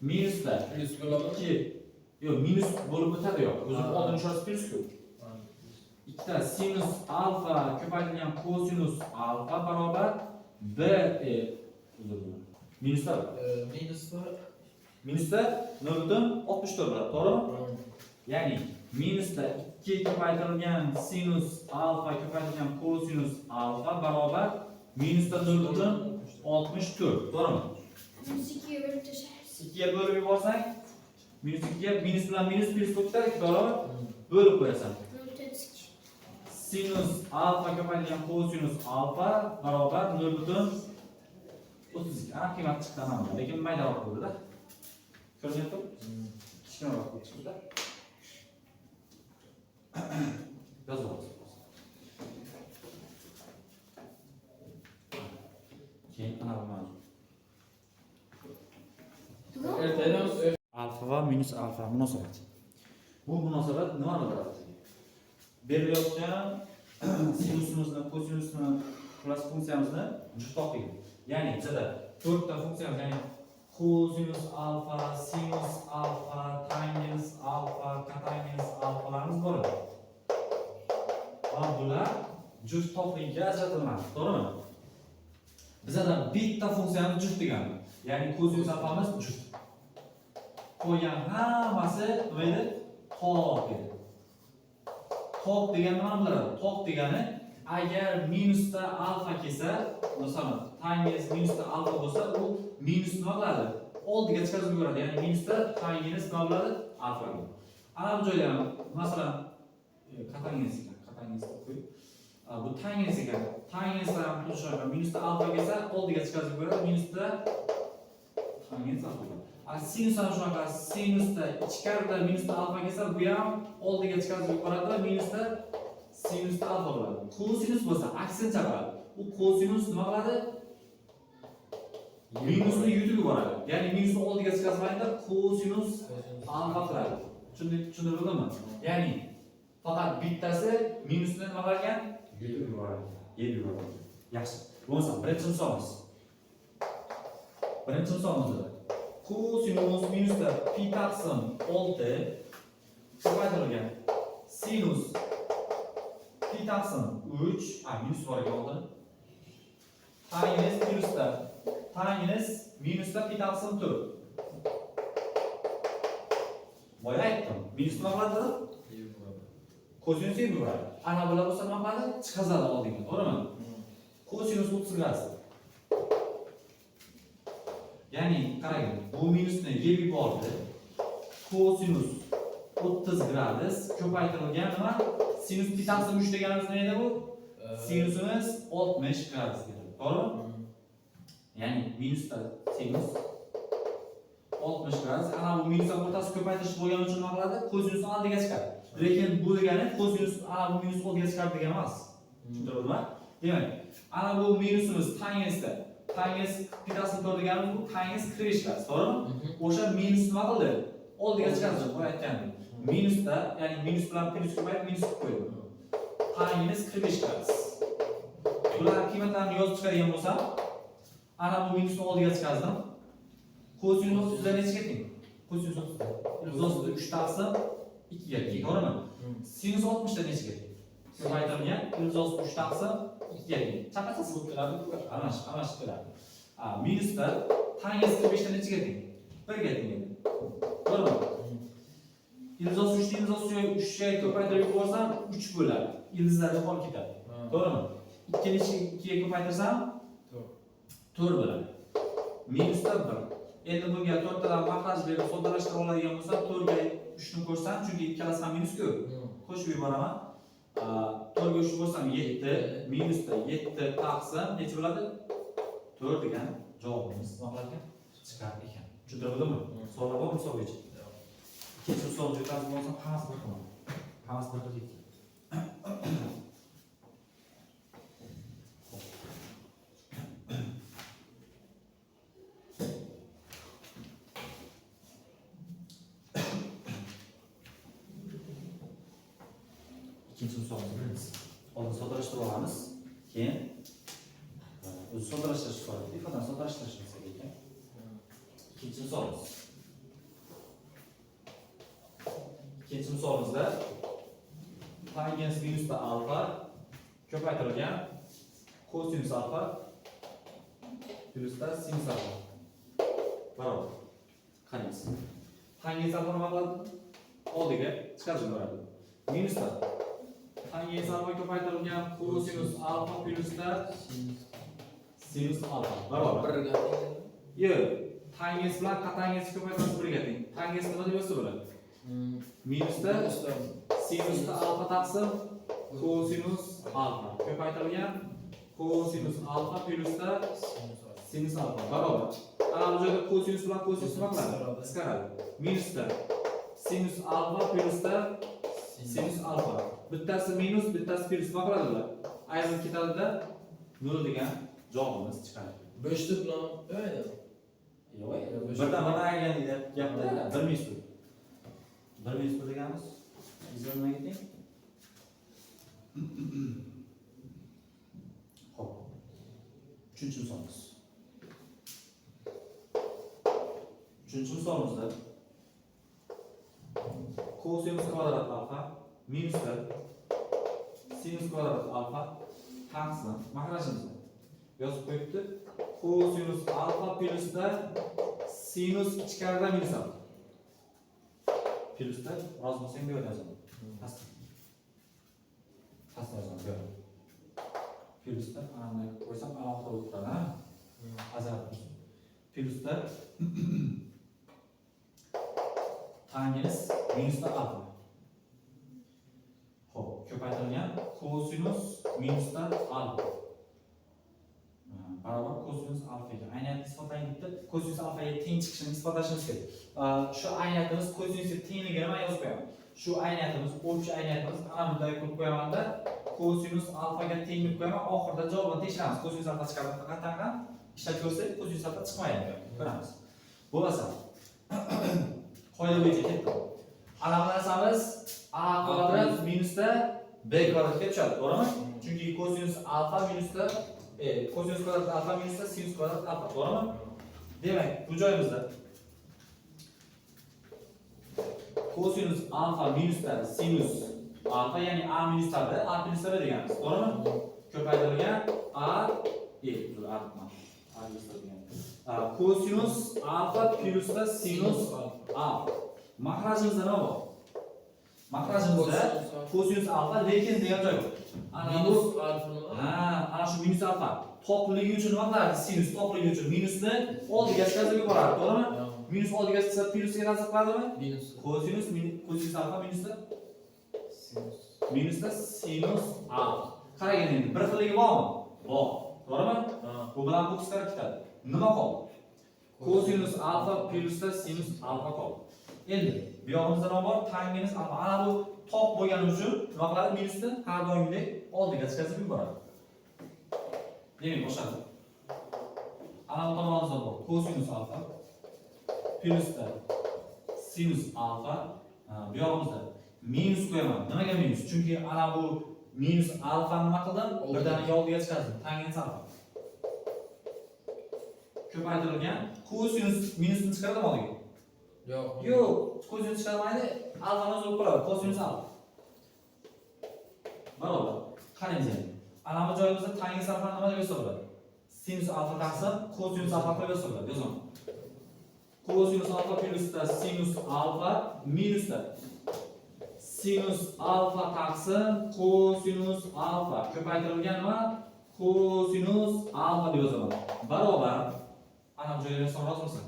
minusda Plus bo'ladimi? 2 yo'q, minus bo'lib o'tadi yo'q. O'zi oldin ishorasi plus-ku. Ikkita sinus alfa ko'paytirilgan kosinus alfa barobar 1 minusda minusda 0.64 bo'ladi, to'g'rimi? Ya'ni minusda 2 ko'paytirilgan sinus alfa ko'paytirilgan kosinus alfa barobar minusda 0.64, to'g'rimi? Minus 2 ga bo'lib tashlaymiz. 2 ga bo'lib yuborsang, minus 2 ga minus bilan minus plus ko'tarib, to'g'rimi? Bo'lib qo'yasan. 0.32. Sinus alfa ko'paytirilgan kosinus alfa barobar 0.32. Ana qiymat chiqdi mana, lekin maydaroq bo'ldi-da. Ko'ryapti? Kichkinaroq bo'lib chiqdi-da. Yozib olamiz. Keyin ana bu mavzu. Ertayamiz. Alfa va minus alfa munosabat. Bu munosabat nima bildiradi? Berilayotgan sinusimizni, kosinusni plus funksiyamizni juftliqi. Ya'ni bizda 4 ta funksiyamiz, ya'ni kosinus alfa, sinus alfa, tangens alfa, kotangens alfalarimiz bor. Va bular juftligiga ajratiladi, to'g'rimi? Bizda bitta funksiyamiz juft degani, ya'ni kosinus alfamiz juft. Qo'ygan hammasi nima edi? To'q edi. To'q degani nima bo'ladi? To'q degani agar minusda alfa kelsa, masalan, tangens minusda alfa bo'lsa, u minus nima qiladi? Oldiga chiqarib yuboradi. Ya'ni minusda tangens nima bo'ladi? Alfa. Ana bu joyda ham masalan, kotangens qo'yib, bu tangens ekan. Tangenslar ham xuddi shunaqa. Minusda alfa kelsa, oldiga chiqarib yuboradi. Minusda tangens alfa. Sinus ham shunaqa, sinusda ichkarida minusda alfa kelsa, bu ham oldiga chiqarib yuboradi va minusda sinusda alfa bo'ladi. Kosinus bo'lsa aksincha bo'ladi. U kosinus nima qiladi? Minusni yutib yuboradi. Ya'ni minusni oldiga chiqarmaydi, kosinus alfa qiladi. Tushundingizmi? Ya'ni faqat bittasi minusni nima qilgan? Yutib yuboradi. Yeb yuboradi. Yaxshi. Bo'lsa, birinchi misolimiz. Birinchi misolimizda kosinus minusda pi taqsim 6 ko'paytirilgan sinus pi taqsim 3, minus bor ekan oldin. Tangens minusda pi taqsim 4. Boya aytdim, minus nima qiladi? Kosinus yeb yuboradi. Ana bular bo'lsa nima qiladi? Chiqazadi oldiga, to'g'rimi? Kosinus 30 gradus. Ya'ni qarang, bu minusni yeb yubordi. Kosinus 30 gradus ko'paytirilgan nima? Sinus pi taqsim 3 deganimiz nima edi bu? Sinusimiz 60 gradus edi. To'g'rimi? Ya'ni minusda sinus 60 gradus. Ana bu minusdan o'rtasi ko'paytirish bo'lgani uchun nima qiladi? Kosinusni oldiga chiqadi. Lekin bu degani kosinus ana bu minus oldiga chiqadi degani emas. Tushundingizmi? Demak, ana bu minusimiz tangensda. Tangens pi taqsim 4 degani bu tangens 45 gradus, to'g'rimi? O'sha minus nima qildi? Oldiga chiqardi, bu aytgandim. Minusda, ya'ni minus bilan plus ko'payib minus qilib qo'ydi. Tangens 45 gradus. Bular qiymatlarini yozib chiqargan bo'lsam, ana bu minusni oldiga chiqardim. Kosinus 30 dan necha keting? Kosinus 30 dan. 3 taqsim 2 ga teng, to'g'rimi? Sinus 60 dan necha keting? Ko'paytirilgan 3 taqsim 2 ga teng. Chaqasiz bo'lib keladi, almashib keladi. Minusda tangens 45 dan necha keting? 1 ga teng edi. To'g'rimi? 3 ga ko'paytirib yuborsam 3 bo'ladi. Ildizlar yo'qolib ketadi. To'g'rimi? 2 ni 2 ga ko'paytirsam 4 bo'ladi. Minusda 1. Endi bunga 4 tadan mahraj berib soddalashtirib oladigan bo'lsam, 4 ga 3 ni qo'shsam, chunki ikkalasi ham minus-ku. Qo'shib yuboraman. 4 ga 3 qo'shsam 7, minusda 7 taqsim necha bo'ladi? 4 degan javobimiz nima qilar chiqar ekan. Tushundingizmi? Savol bormi misol bo'yicha? Ikkinchi misolni o'tamiz bo'lsam, hammasi bir xil. Hammasi bir xil. ikkinchi misolimizni bilamiz. Oldin soddalashtirib olamiz, keyin o'zi soddalashtirish so'raydi. Ifodani soddalashtirishimiz kerak ekan. Ikkinchi misolimiz. İkinci misolimizda tangens minusda alfa ko'paytirilgan kosinus alfa plyusda sinus alfa barobar. Qaraymiz. Tangens alfa nima qiladi? Oldiga chiqarib yuboradi. Minusda tangens alfa ko'paytirilgan kosinus alfa plyusda sinus alfa barobar. Birga Yo'q, tangens bilan qatangens ko'paytirib birga teng. Tangens nima deb yozsa bo'ladi? Minusda sinusda alfa taqsim kosinus alfa ko'paytirilgan kosinus alfa plyusda sinus alfa barobar. Ana bu joyda kosinus bilan kosinus nima qiladi? Qisqaradi. Minusda sinus alfa plyusda sinus alfa. Bittasi minus, bittasi plyus nima qiladi bular? Ayrilib ketadida 0 degan javobimiz chiqadi. Bo'shlik bilan bo'lmaydi. Yo'q, birdan mana aylanadi gapda 1 minus 1 minus 1 deganimiz izlanmay keting. Xo'p. 3-misolimiz. 3-misolimizda kosinus kvadrat alfa minusda sinus kvadrat alfa taqsim mahrajimizda yozib qo'yibdi. Kosinus alfa plyusda sinus ichkarida minus alfa. Plyusda rozi bo'lsang bu yerda yozaman. Pastda yozaman. Plyusda ana qo'ysam alohida bo'lib turadi, ha? Ajratib. Plyusda tangens minusda alfa. Xo'p, ko'paytirilgan kosinus minusda alfa. Barobar kosinus alfaga. Ayniyatni isbotlang debdi. Kosinus alfaga teng chiqishini isbotlashimiz kerak. Shu ayniyatimiz kosinusga tengligini men yozib qo'yaman. Shu ayniyatimiz, o'lchi ayniyatimiz ana bunday qilib qo'yamanda kosinus alfaga teng deb qo'yaman. Oxirida javobni tekshiramiz. Kosinus alfa chiqadi qat'an ishlab ko'rsak, kosinus alfa chiqmaydi. Ko'ramiz. Bo'lmasa qoida bo'yicha ketdi. Ana bu narsamiz a kvadrat minusda b kvadratga tushadi, to'g'rimi? Chunki kosinus alfa minusda kosinus kvadrat alfa minusda sinus kvadrat alfa, to'g'rimi? Demak, bu joyimizda kosinus alfa minusda sinus alfa, ya'ni a minus tabi, a plus tabi deganmiz, to'g'rimi? Ko'paytirilgan a kosinus alfa plyusda sinus alfa. Mahrajimizda nima bor? Mahrajimizda kosinus alfa lekin degan joy bor. Ana bu alfa nima? ana shu minus alfa topligi uchun nima qiladi? Sinus topligi uchun minusni oldiga chiqarib yuboradi, to'g'rimi? Minus oldiga chiqsa plyusga ta'sir qiladimi? Minus. Kosinus alfa minusda sinus alfa. Qarang endi, bir xilligi bormi? Bor, to'g'rimi? Bu bilan bu qisqarib ketadi. Nima qoldi? Kosinus alfa plyusda sinus alfa qoldi. Endi bu yog'imizda nima bor? Tangens alfa. Ana bu top bo'lgani uchun nima qiladi? Minusni har doimgidek oldiga chiqarib yuboradi. Demak, boshladi. Ana bu tomonimizda bor. Kosinus alfa plyusda sinus alfa. Bu yog'imizda minus qo'yaman. Nimaga minus? Chunki ana bu minus alfa nima qildim? Birdaniga oldiga chiqardim. Tangens alfa. Ko'paytirilgan kosinus minusni chiqaradimi oldiga? Yo'q, kosinus chiqarmaydi. Alfani o'zi bo'lib qoladi. Kosinus alfa. Barobar. Qarang endi. Ana bu joyimizda tangens alfa nima deb yoziladi? Sinus alfa taqsim kosinus alfa deb yoziladi. Yozaman. Kosinus alfa plyusda sinus alfa minusda sinus alfa taqsim kosinus alfa ko'paytirilgan nima? Kosinus alfa deb yozaman. Barobar. Ana bu joyga yozsam rozi bo'lsin.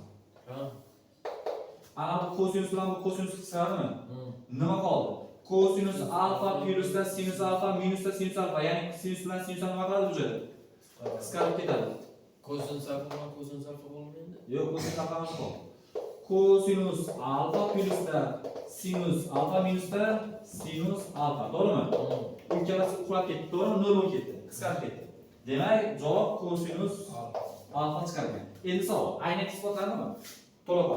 Ana bu kosinus bilan bu kosinus qisqaradimi? Nima qoldi? Kosinus alfa plyusda sinus alfa minusda sinus alfa, ya'ni sinus bilan sinus nima qiladi bu joyda? Qisqarib ketadi. Kosinus alfa bo'lmaydi? Yo'q, kosinus alfa emas bu. Kosinus alfa plyusda sinus alfa minusda sinus alfa, to'g'rimi? Ikkalasi uxlab ketdi, to'g'rimi? 0 bo'lib ketdi, qisqarib ketdi. Demak, javob kosinus alfa chiqargan. Endi savol, ayniyat isbotlandimi? To'liq.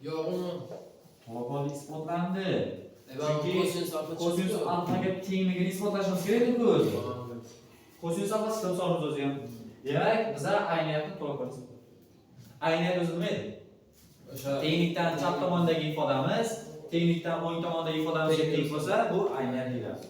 Yo'q, uni to'liq isbotlandi. Chunki kosinus alfa kosinus alfaga tengligini isbotlashimiz kerak-ku o'zi. Kosinus alfa sistem sonimiz o'zi ham. Demak, bizlar ayniyatni to'liq ko'ramiz. Ayniyat o'zi nima edi? O'sha Tenglikdan chap tomondagi ifodamiz, tenglikdan o'ng tomondagi ifodamizga teng bo'lsa, bu ayniyat deyiladi.